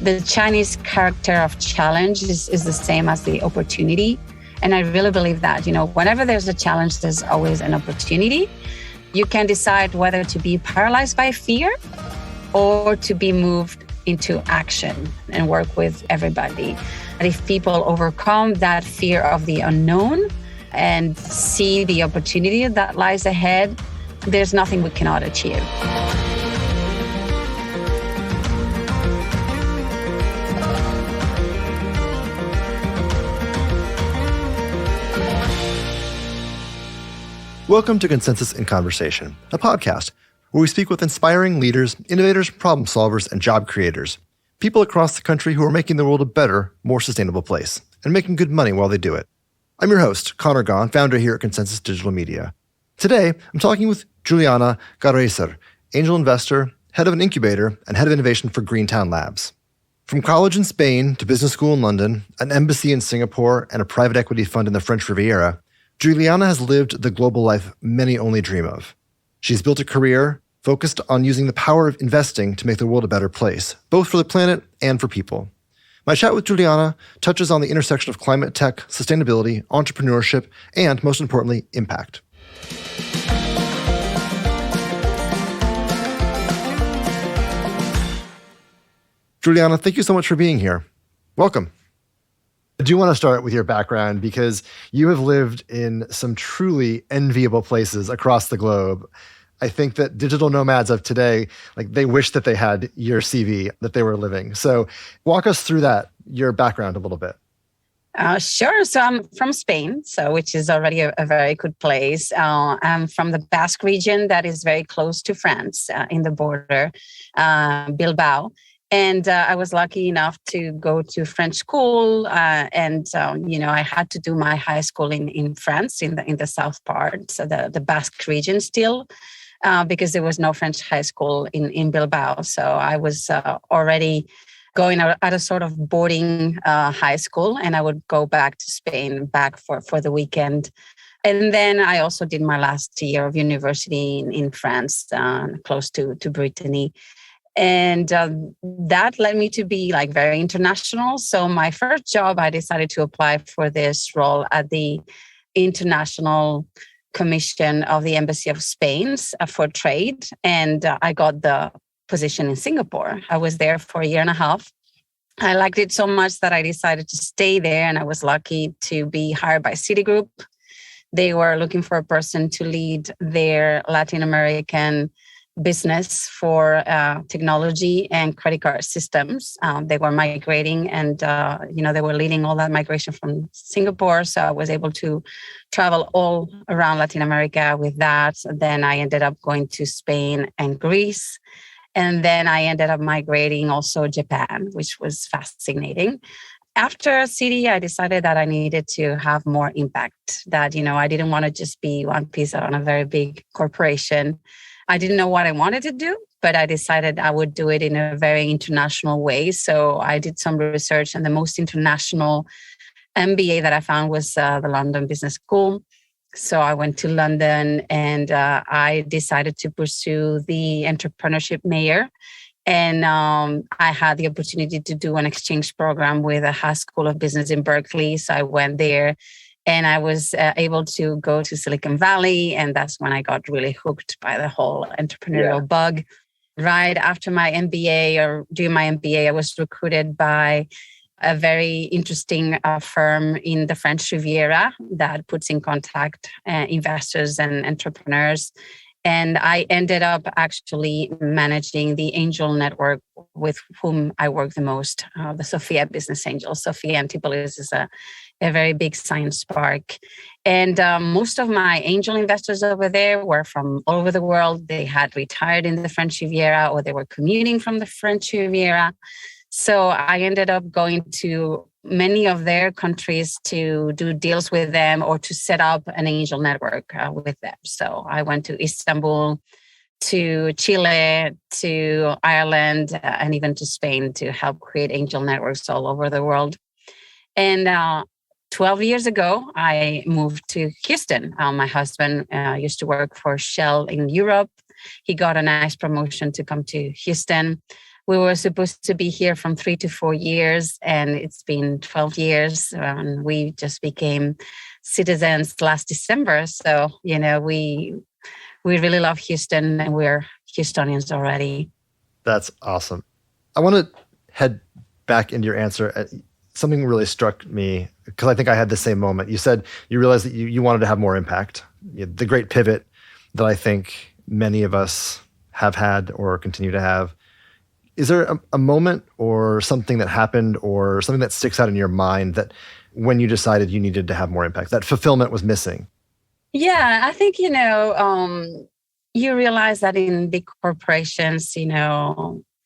The Chinese character of challenge is the same as the opportunity. And I really believe that, whenever there's a challenge, there's always an opportunity. You can decide whether to be paralyzed by fear or to be moved into action and work with everybody. And if people overcome that fear of the unknown and see the opportunity that lies ahead, there's nothing we cannot achieve. Welcome to Consensus in Conversation, a podcast where we speak with inspiring leaders, innovators, problem solvers, and job creators, people across the country who are making the world a better, more sustainable place, and making good money while they do it. I'm your host, Connor Gahn, founder here at Consensus Digital Media. Today, I'm talking with Juliana Garaizar, angel investor, head of an incubator, and head of innovation for Greentown Labs. From college in Spain to business school in London, an embassy in Singapore, and a private equity fund in the French Riviera, Juliana has lived the global life many only dream of. She's built a career focused on using the power of investing to make the world a better place, both for the planet and for people. My chat with Juliana touches on the intersection of climate tech, sustainability, entrepreneurship, and, most importantly, impact. Juliana, thank you so much for being here. Welcome. I do want to start with your background because you have lived in some truly enviable places across the globe. I think that digital nomads of today, they wish that they had your CV that they were living. So walk us through your background a little bit. Sure. So I'm from Spain, which is already a very good place. I'm from the Basque region that is very close to France in the border, Bilbao. And I was lucky enough to go to French school. I had to do my high school in France, in the south part, so the Basque region still, because there was no French high school in Bilbao. So I was already going out at a sort of boarding high school, and I would go back to Spain for the weekend. And then I also did my last year of university in France, close to Brittany. And that led me to be very international. So my first job, I decided to apply for this role at the International Commission of the Embassy of Spain for Trade. And I got the position in Singapore. I was there for a year and a half. I liked it so much that I decided to stay there. And I was lucky to be hired by Citigroup. They were looking for a person to lead their Latin American business for technology and credit card systems. They were migrating and, they were leading all that migration from Singapore. So I was able to travel all around Latin America with that. Then I ended up going to Spain and Greece. And then I ended up migrating also Japan, which was fascinating. After Citi, I decided that I needed to have more impact, that, I didn't want to just be one piece on a very big corporation. I didn't know what I wanted to do, but I decided I would do it in a very international way. So I did some research, and the most international MBA that I found was the London Business School. So I went to London and I decided to pursue the entrepreneurship major. And I had the opportunity to do an exchange program with a Haas School of Business in Berkeley. So I went there. And I was able to go to Silicon Valley, and that's when I got really hooked by the whole entrepreneurial bug. Right after my MBA, or during my MBA, I was recruited by a very interesting firm in the French Riviera that puts in contact investors and entrepreneurs. And I ended up actually managing the angel network with whom I work the most, the Sophia Business Angels. Sophia Antipolis is a very big science park. And most of my angel investors over there were from all over the world. They had retired in the French Riviera, or they were commuting from the French Riviera. So I ended up going to many of their countries to do deals with them or to set up an angel network with them. So I went to Istanbul, to Chile, to Ireland, and even to Spain to help create angel networks all over the world. And 12 years ago, I moved to Houston. My husband used to work for Shell in Europe. He got a nice promotion to come to Houston. we were supposed to be here from 3 to 4 years, and it's been 12 years. And we just became citizens last December. So, we really love Houston, and we're Houstonians already. That's awesome. I want to head back into your answer. Something really struck me because I think I had the same moment. You said you realized that you wanted to have more impact. The great pivot that I think many of us have had or continue to have. Is there a moment or something that happened or something that sticks out in your mind that when you decided you needed to have more impact, that fulfillment was missing? Yeah, I think, you realize that in big corporations,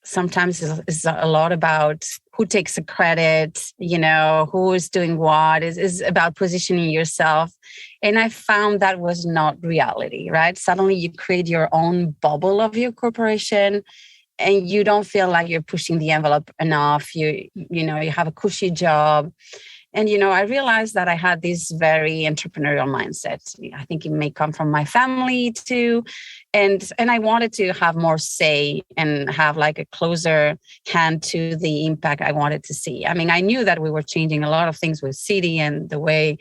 sometimes it's a lot about who takes the credit, who is doing what, is about positioning yourself. And I found that was not reality, right? Suddenly you create your own bubble of your corporation and you don't feel like you're pushing the envelope enough. You have a cushy job. And, I realized that I had this very entrepreneurial mindset. I think it may come from my family too. And I wanted to have more say and have like a closer hand to the impact I wanted to see. I mean, I knew that we were changing a lot of things with City and the way,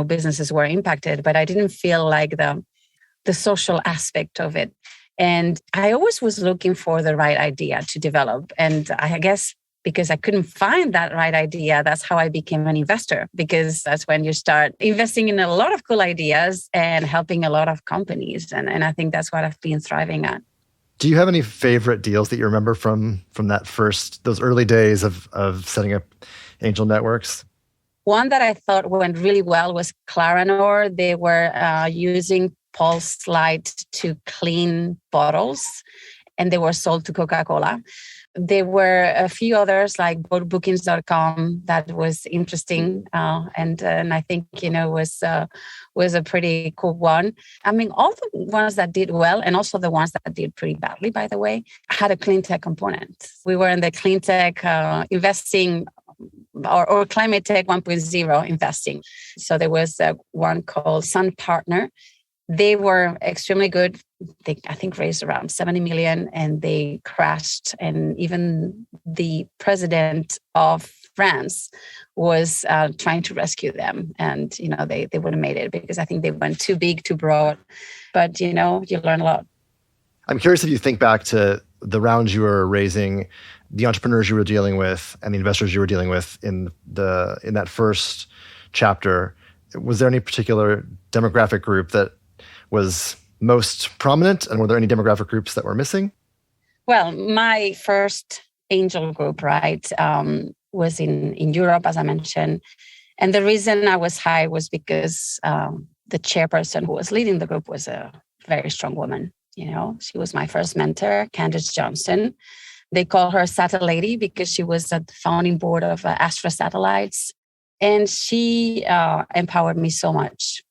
businesses were impacted, but I didn't feel like the social aspect of it. And I always was looking for the right idea to develop. And I guess because I couldn't find that right idea, that's how I became an investor, because that's when you start investing in a lot of cool ideas and helping a lot of companies. And I think that's what I've been thriving at. Do you have any favorite deals that you remember from those early days of setting up angel networks? One that I thought went really well was Claranor. They were using Pulse Light to clean bottles, and they were sold to Coca-Cola. There were a few others like boatbookings.com that was interesting. And I think, was a pretty cool one. I mean, all the ones that did well and also the ones that did pretty badly, by the way, had a clean tech component. We were in the clean tech investing or climate tech 1.0 investing. So there was one called Sun Partner. They were extremely good. They, I think, raised around 70 million and they crashed. And even the president of France was trying to rescue them. And, they wouldn't have made it because I think they went too big, too broad. But, you learn a lot. I'm curious if you think back to the rounds you were raising, the entrepreneurs you were dealing with, and the investors you were dealing with in that first chapter. Was there any particular demographic group that was most prominent, and were there any demographic groups that were missing? Well, my first angel group, right, was in Europe, as I mentioned. And the reason I was high was because the chairperson who was leading the group was a very strong woman. She was my first mentor, Candace Johnson. They call her Satellite Lady because she was at the founding board of Astra Satellites. And she empowered me so much.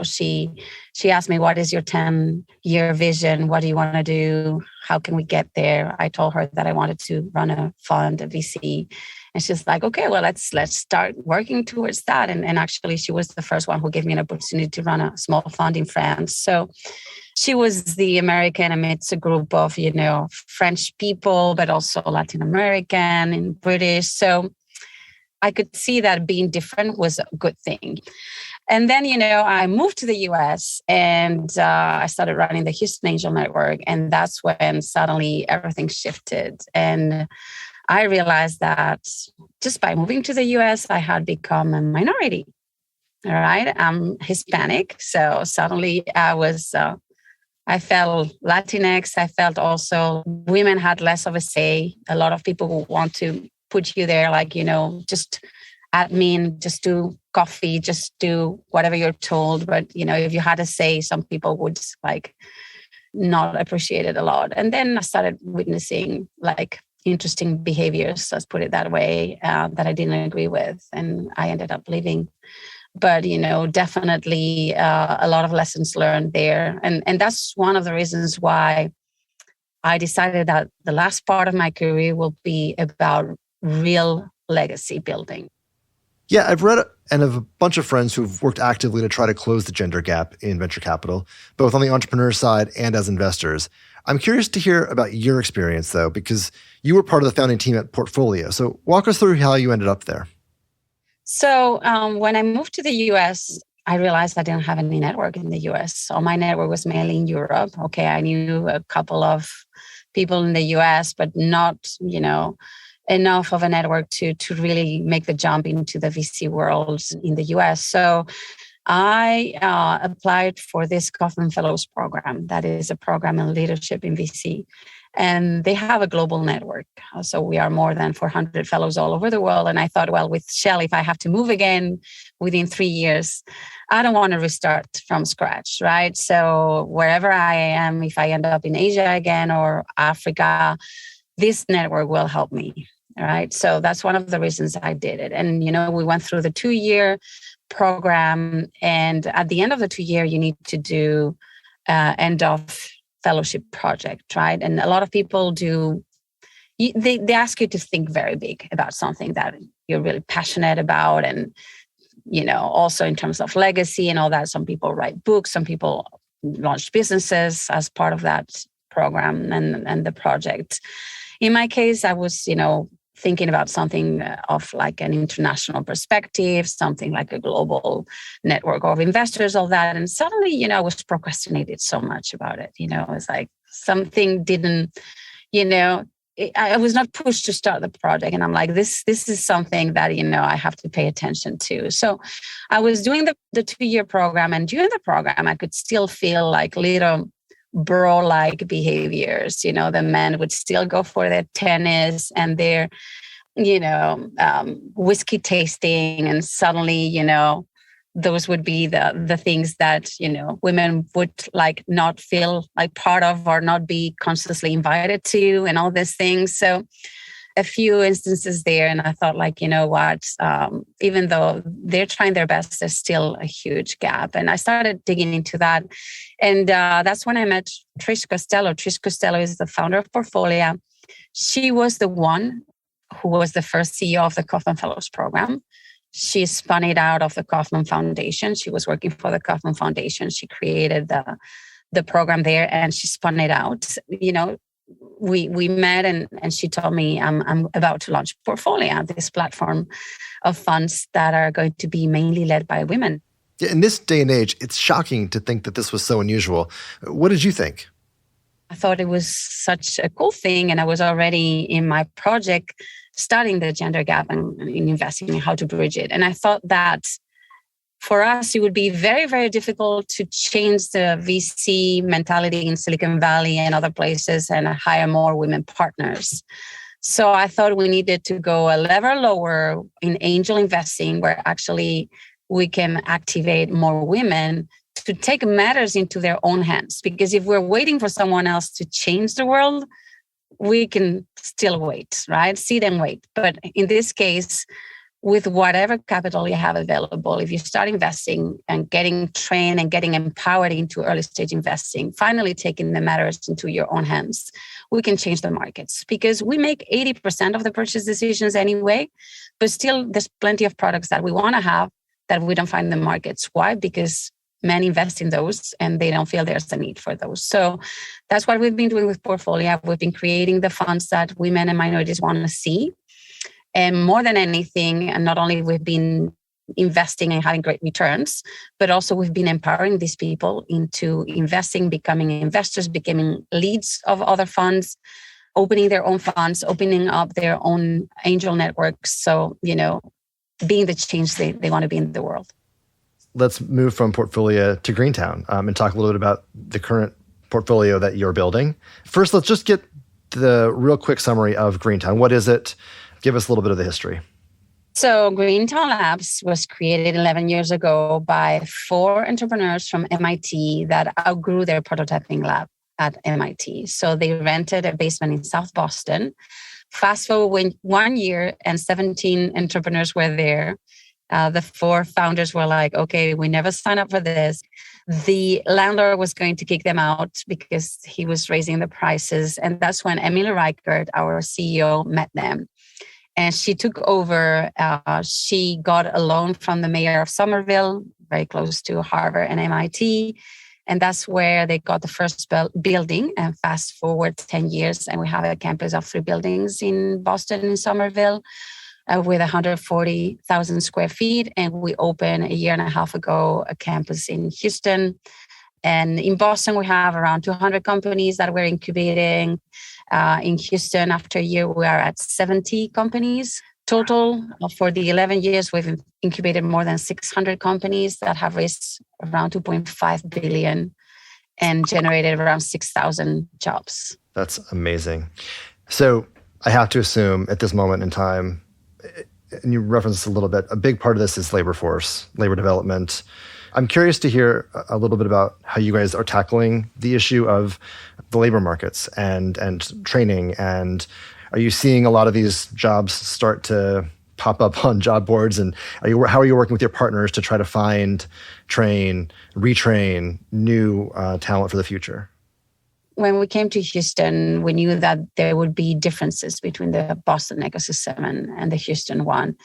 She asked me, what is your 10-year vision? What do you want to do? How can we get there? I told her that I wanted to run a fund, a VC. And she's like, okay, well, let's start working towards that. And actually, she was the first one who gave me an opportunity to run a small fund in France. So she was the American amidst a group of, French people, but also Latin American and British. So I could see that being different was a good thing. And then, I moved to the US and I started running the Houston Angel Network. And that's when suddenly everything shifted. And I realized that just by moving to the US, I had become a minority. All right. I'm Hispanic. So suddenly I felt Latinx. I felt also women had less of a say. A lot of people who want to put you there, like, just admin, just do coffee, just do whatever you're told. But, if you had a say, some people would not appreciate it a lot. And then I started witnessing interesting behaviors, let's put it that way, that I didn't agree with. And I ended up leaving. But, definitely a lot of lessons learned there. And that's one of the reasons why I decided that the last part of my career will be about real legacy building. Yeah, I've read and have a bunch of friends who've worked actively to try to close the gender gap in venture capital, both on the entrepreneur side and as investors. I'm curious to hear about your experience, though, because you were part of the founding team at Portfolio. So walk us through how you ended up there. So when I moved to the US, I realized I didn't have any network in the US. So my network was mainly in Europe. Okay, I knew a couple of people in the US, but not, enough of a network to really make the jump into the VC world in the US. So I applied for this Kaufman Fellows program. That is a program in leadership in VC. And they have a global network. So we are more than 400 fellows all over the world. And I thought, well, with Shell, if I have to move again within 3 years, I don't want to restart from scratch, right? So wherever I am, if I end up in Asia again or Africa, this network will help me, right? So that's one of the reasons I did it. And, we went through the 2-year program. And at the end of the 2 year, you need to do end of fellowship project, right? And a lot of people do, they ask you to think very big about something that you're really passionate about. And, also in terms of legacy and all that, some people write books, some people launch businesses as part of that program and the project. In my case, I was, thinking about something of like an international perspective, something like a global network of investors, all that. And suddenly, I was procrastinated so much about it. It's like something didn't, I was not pushed to start the project. And I'm like, this is something that, I have to pay attention to. So I was doing the 2-year program, and during the program, I could still feel like little bro-like behaviors. The men would still go for their tennis and their, whiskey tasting. And suddenly, those would be the things that, women would like not feel like part of or not be consciously invited to and all these things. So a few instances there. And I thought like, what, even though they're trying their best, there's still a huge gap. And I started digging into that. And that's when I met Trish Costello. Trish Costello is the founder of Portfolio. She was the one who was the first CEO of the Kaufman Fellows program. She spun it out of the Kaufman Foundation. She was working for the Kaufman Foundation. She created the program there and she spun it out. We met and she told me I'm about to launch Portfolio, this platform of funds that are going to be mainly led by women. In this day and age, it's shocking to think that this was so unusual. What did you think? I thought it was such a cool thing. And I was already in my project studying the gender gap and investing in how to bridge it. And I thought that for us, it would be very, very difficult to change the VC mentality in Silicon Valley and other places and hire more women partners. So I thought we needed to go a level lower in angel investing, where actually we can activate more women to take matters into their own hands. Because if we're waiting for someone else to change the world, we can still wait, right? See them wait. But in this case, with whatever capital you have available, if you start investing and getting trained and getting empowered into early stage investing, finally taking the matters into your own hands, we can change the markets. Because we make 80% of the purchase decisions anyway, but still there's plenty of products that we want to have that we don't find in the markets. Why? Because men invest in those and they don't feel there's a need for those. So that's what we've been doing with Portfolio. We've been creating the funds that women and minorities want to see. And more than anything, and not only we've been investing and having great returns, but also we've been empowering these people into investing, becoming investors, becoming leads of other funds, opening their own funds, opening up their own angel networks. So, being the change they want to be in the world. Let's move from Portfolio to Greentown and talk a little bit about the current portfolio that you're building. First, let's just get the real quick summary of Greentown. What is it? Give us a little bit of the history. So Greentown Labs was created 11 years ago by 4 entrepreneurs from MIT that outgrew their prototyping lab at MIT. So they rented a basement in South Boston. Fast forward 1 year and 17 entrepreneurs were there. The 4 founders were like, okay, we never signed up for this. The landlord was going to kick them out because he was raising the prices. And that's when Emily Reichert, our CEO, met them. And she took over. She got a loan from the mayor of Somerville, very close to Harvard and MIT. And that's where they got the first building. And fast forward 10 years, and we have a campus of 3 buildings in Boston, in Somerville, with 140,000 square feet. And we opened a year and a half ago a campus in Houston. And in Boston, we have around 200 companies that we're incubating. In Houston, after a year, we are at 70 companies total. For the 11 years, we've incubated more than 600 companies that have raised around 2.5 billion and generated around 6,000 jobs. That's amazing. So I have to assume at this moment in time, and you referenced a little bit, a big part of this is labor force, labor development. I'm curious to hear a little bit about how you guys are tackling the issue of the labor markets and training. And are you seeing a lot of these jobs start to pop up on job boards? And how are you working with your partners to try to find, train, retrain new talent for the future? When we came to Houston, we knew that there would be differences between the Boston ecosystem and the Houston one.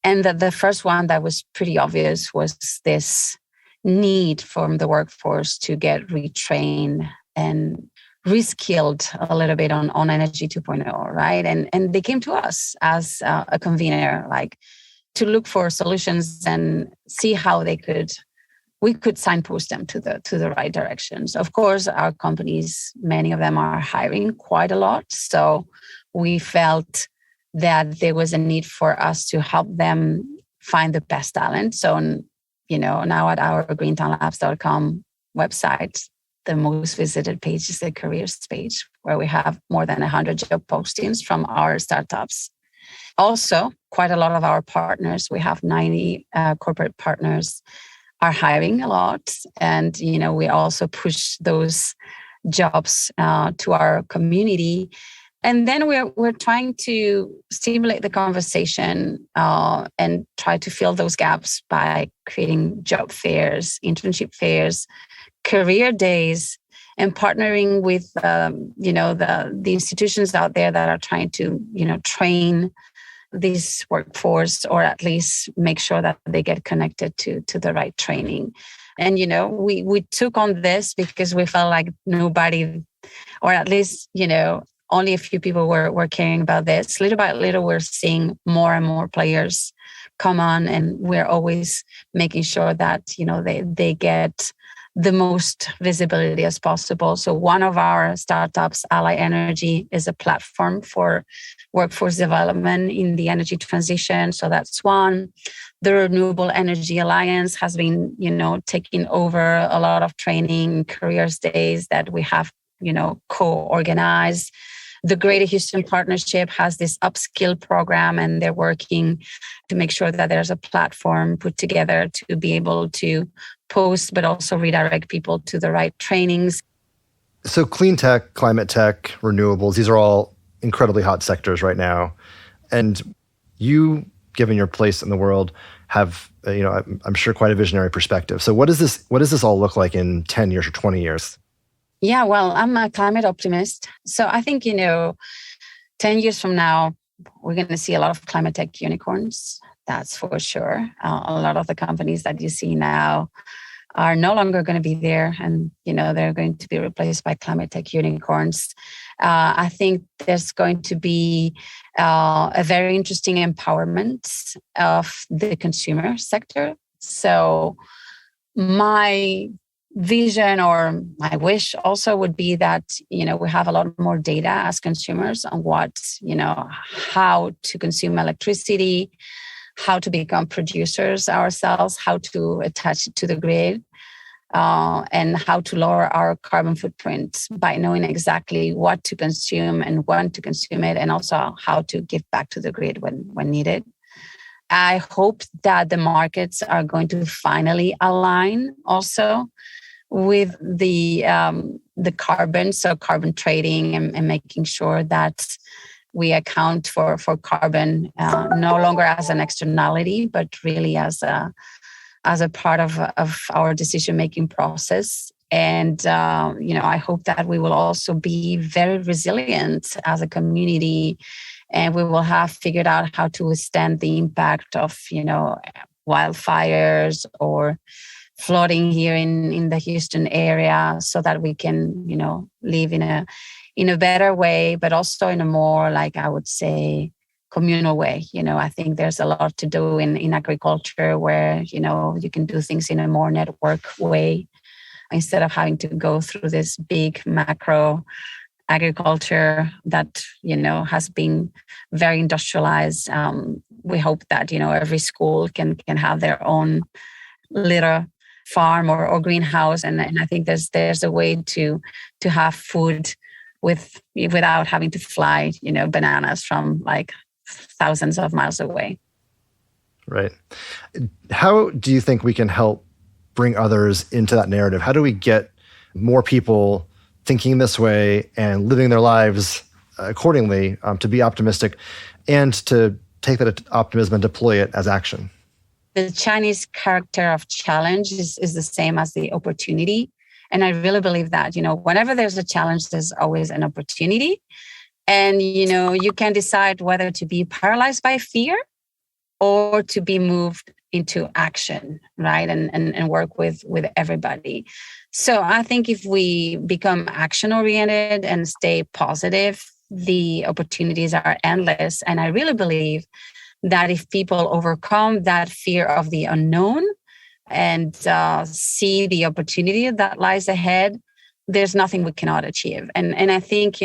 And the first one that was pretty obvious was this need from the workforce to get retrained and reskilled a little bit on Energy 2.0, right? And they came to us as a convener, like to look for solutions and see how we could signpost them to the right directions. Of course, our companies, many of them are hiring quite a lot. So we felt that there was a need for us to help them find the best talent. So, now at our greentownlabs.com website, the most visited page is the careers page, where we have more than 100 job postings from our startups. Also, quite a lot of our partners, we have 90 corporate partners, are hiring a lot. And, we also push those jobs to our community. And then we're trying to stimulate the conversation and try to fill those gaps by creating job fairs, internship fairs, career days, and partnering with the institutions out there that are trying to train this workforce, or at least make sure that they get connected to the right training. And we took on this because we felt like nobody, or at least only a few people were caring about this. Little by little, we're seeing more and more players come on, and we're always making sure that they get the most visibility as possible. So one of our startups, Ally Energy, is a platform for workforce development in the energy transition. So that's one. The Renewable Energy Alliance has been, taking over a lot of training, careers days that we have, co-organized. The Greater Houston Partnership has this upskill program, and they're working to make sure that there's a platform put together to be able to post, but also redirect people to the right trainings. So clean tech, climate tech, renewables, these are all incredibly hot sectors right now. And you, given your place in the world, have, I'm sure quite a visionary perspective. So what does this all look like in 10 years or 20 years? Yeah, well, I'm a climate optimist. So I think, 10 years from now, we're going to see a lot of climate tech unicorns. That's for sure. A lot of the companies that you see now are no longer going to be there, and, they're going to be replaced by climate tech unicorns. I think there's going to be a very interesting empowerment of the consumer sector. So my vision, or my wish also, would be that, we have a lot more data as consumers on what, how to consume electricity, how to become producers ourselves, how to attach it to the grid, and how to lower our carbon footprint by knowing exactly what to consume and when to consume it, and also how to give back to the grid when needed. I hope that the markets are going to finally align also with the carbon, so carbon trading, and making sure that we account for carbon no longer as an externality, but really as a part of our decision-making process. And, I hope that we will also be very resilient as a community, and we will have figured out how to withstand the impact of, wildfires or flooding here in the Houston area, so that we can, live in a better way, but also in a more, like I would say, communal way. I think there's a lot to do in agriculture where, you can do things in a more network way instead of having to go through this big macro agriculture that, has been very industrialized. We hope that, every school can have their own little farm or greenhouse. And I think there's a way to have food without having to fly, bananas from like thousands of miles away. Right. How do you think we can help bring others into that narrative? How do we get more people thinking this way and living their lives accordingly, to be optimistic and to take that optimism and deploy it as action? The Chinese character of challenge is the same as the opportunity. And I really believe that, whenever there's a challenge, there's always an opportunity. And, you can decide whether to be paralyzed by fear or to be moved into action, right? And work with everybody. So I think if we become action-oriented and stay positive, the opportunities are endless. And I really believe that if people overcome that fear of the unknown and see the opportunity that lies ahead, there's nothing we cannot achieve. And I think,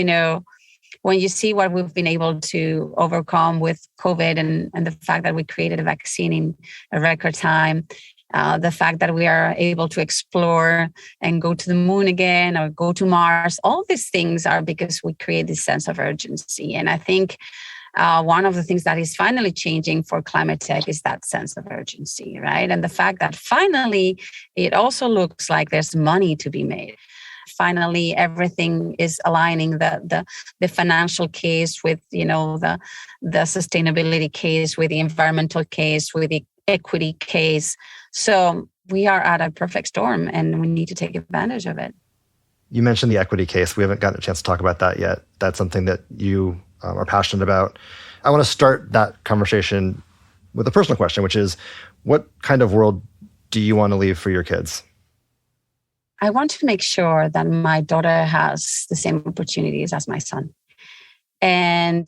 when you see what we've been able to overcome with COVID and the fact that we created a vaccine in a record time, the fact that we are able to explore and go to the moon again or go to Mars, all these things are because we create this sense of urgency. And I think one of the things that is finally changing for climate tech is that sense of urgency, right? And the fact that finally it also looks like there's money to be made. Finally, everything is aligning the financial case with, the sustainability case, with the environmental case, with the equity case. So we are at a perfect storm and we need to take advantage of it. You mentioned the equity case. We haven't gotten a chance to talk about that yet. That's something that you are passionate about. I want to start that conversation with a personal question, which is, what kind of world do you want to leave for your kids? I want to make sure that my daughter has the same opportunities as my son. And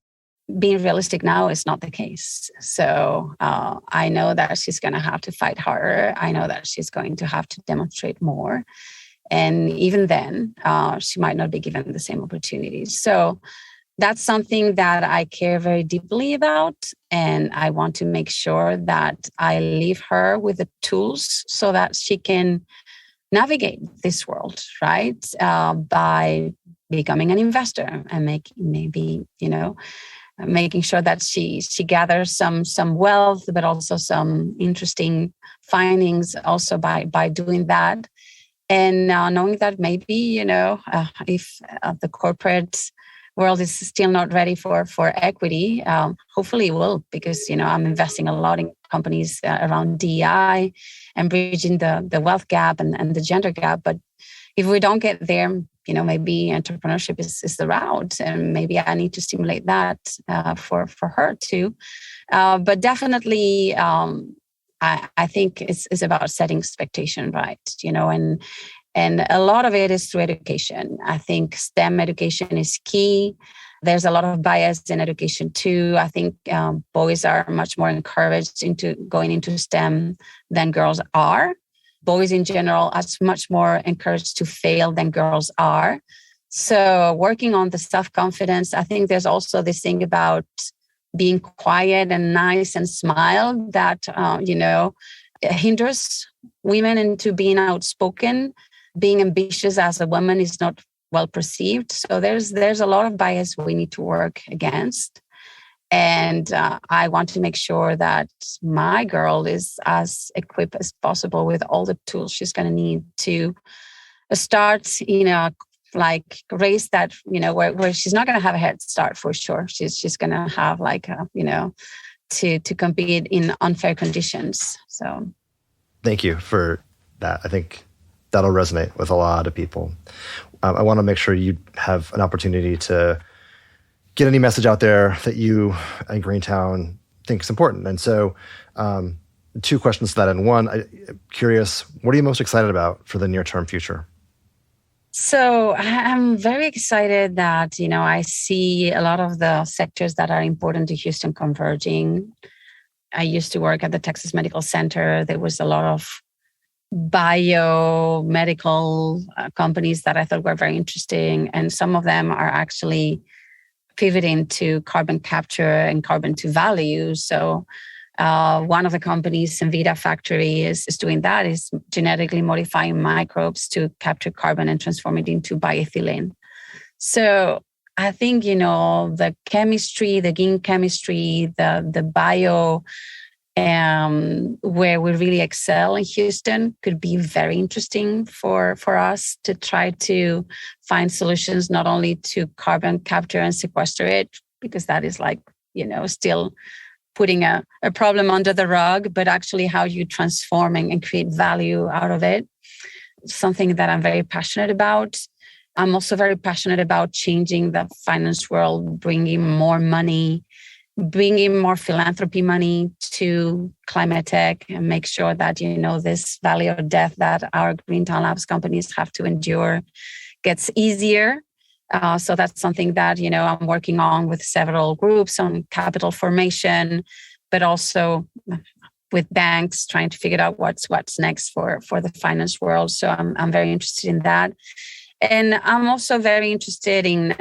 being realistic now is not the case. So I know that she's going to have to fight harder. I know that she's going to have to demonstrate more. And even then, she might not be given the same opportunities. So that's something that I care very deeply about. And I want to make sure that I leave her with the tools so that she can navigate this world, right? By becoming an investor and making sure that she gathers some wealth, but also some interesting findings also by doing that. And knowing that maybe, if the corporate world is still not ready for equity, hopefully it will, because, I'm investing a lot in companies around DEI and bridging the wealth gap and the gender gap. But if we don't get there, maybe entrepreneurship is the route, and maybe I need to stimulate that for her too. But definitely, I think it's about setting expectation right, and a lot of it is through education. I think STEM education is key. There's a lot of bias in education too. I think boys are much more encouraged into going into STEM than girls are. Boys in general are much more encouraged to fail than girls are. So working on the self-confidence, I think there's also this thing about being quiet and nice and smile that, hinders women into being outspoken. Being ambitious as a woman is not well perceived. So there's a lot of bias we need to work against. And I want to make sure that my girl is as equipped as possible with all the tools she's going to need to start, race that, where she's not going to have a head start for sure. She's going to have to compete in unfair conditions. So thank you for that. I think that'll resonate with a lot of people. I want to make sure you have an opportunity to get any message out there that you and Greentown think is important. And so two questions to that. And one, I'm curious, what are you most excited about for the near-term future? So I'm very excited that, I see a lot of the sectors that are important to Houston converging. I used to work at the Texas Medical Center. There was a lot of biomedical companies that I thought were very interesting. And some of them are actually pivoting to carbon capture and carbon to value. So one of the companies, Envita Factory, is doing that, is genetically modifying microbes to capture carbon and transform it into bioethylene. So I think, the chemistry, the gene chemistry, the bio, where we really excel in Houston could be very interesting for us to try to find solutions, not only to carbon capture and sequester it, because that is still putting a problem under the rug, but actually how you transform and create value out of it. Something that I'm very passionate about. I'm also very passionate about changing the finance world, bringing more money, bringing more philanthropy money to climate tech, and make sure that, this valley of death that our Greentown Labs companies have to endure gets easier. So that's something that, I'm working on with several groups on capital formation, but also with banks trying to figure out what's next for the finance world. So I'm very interested in that. And I'm also very interested in,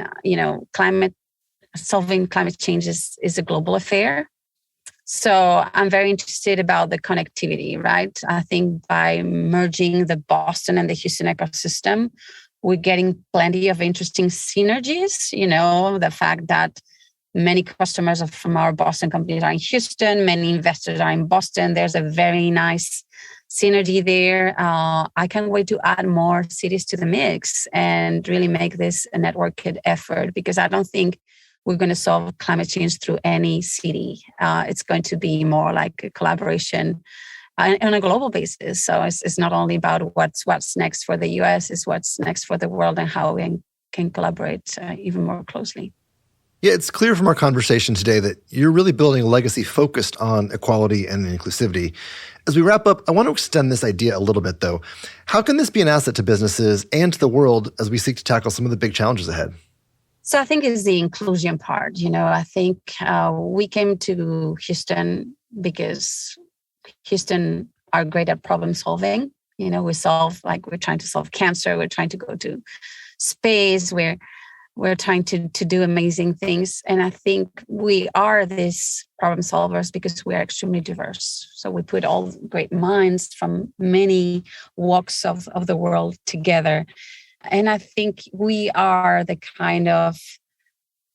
solving climate change is a global affair. So I'm very interested about the connectivity, right? I think by merging the Boston and the Houston ecosystem, we're getting plenty of interesting synergies. The fact that many customers from our Boston companies are in Houston, many investors are in Boston. There's a very nice synergy there. I can't wait to add more cities to the mix and really make this a networked effort, because I don't think we're going to solve climate change through any city. It's going to be more like a collaboration on a global basis. So it's not only about what's next for the US, it's what's next for the world and how we can collaborate even more closely. Yeah, it's clear from our conversation today that you're really building a legacy focused on equality and inclusivity. As we wrap up, I want to extend this idea a little bit, though. How can this be an asset to businesses and to the world as we seek to tackle some of the big challenges ahead? So I think it's the inclusion part. I think we came to Houston because Houston are great at problem solving. We're trying to solve cancer. We're trying to go to space. We're trying to do amazing things. And I think we are these problem solvers because we are extremely diverse. So we put all great minds from many walks of the world together. And I think we are the kind of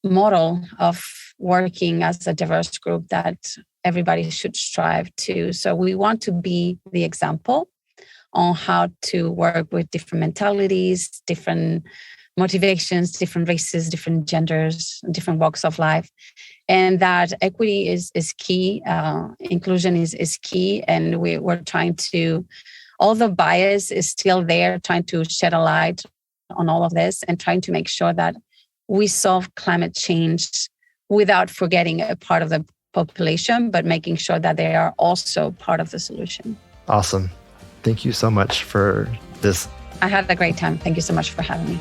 model of working as a diverse group that everybody should strive to. So we want to be the example on how to work with different mentalities, different motivations, different races, different genders, different walks of life. And that equity is key. Inclusion is key. And we're trying to, all the bias is still there, trying to shed a light on all of this and trying to make sure that we solve climate change without forgetting a part of the population, but making sure that they are also part of the solution. Awesome. Thank you so much for this. I had a great time. Thank you so much for having me.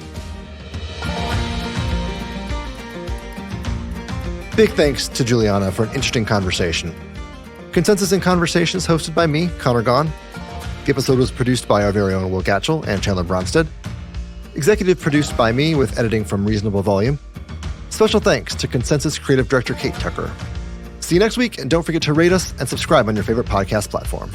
Big thanks to Juliana for an interesting conversation. Consensus in Conversation is hosted by me, Connor Gaughan. The episode was produced by our very own Will Gatchell and Chandler Bronsted. Executive produced by me with editing from Reasonable Volume. Special thanks to Consensus Creative Director Kate Tucker. See you next week, and don't forget to rate us and subscribe on your favorite podcast platform.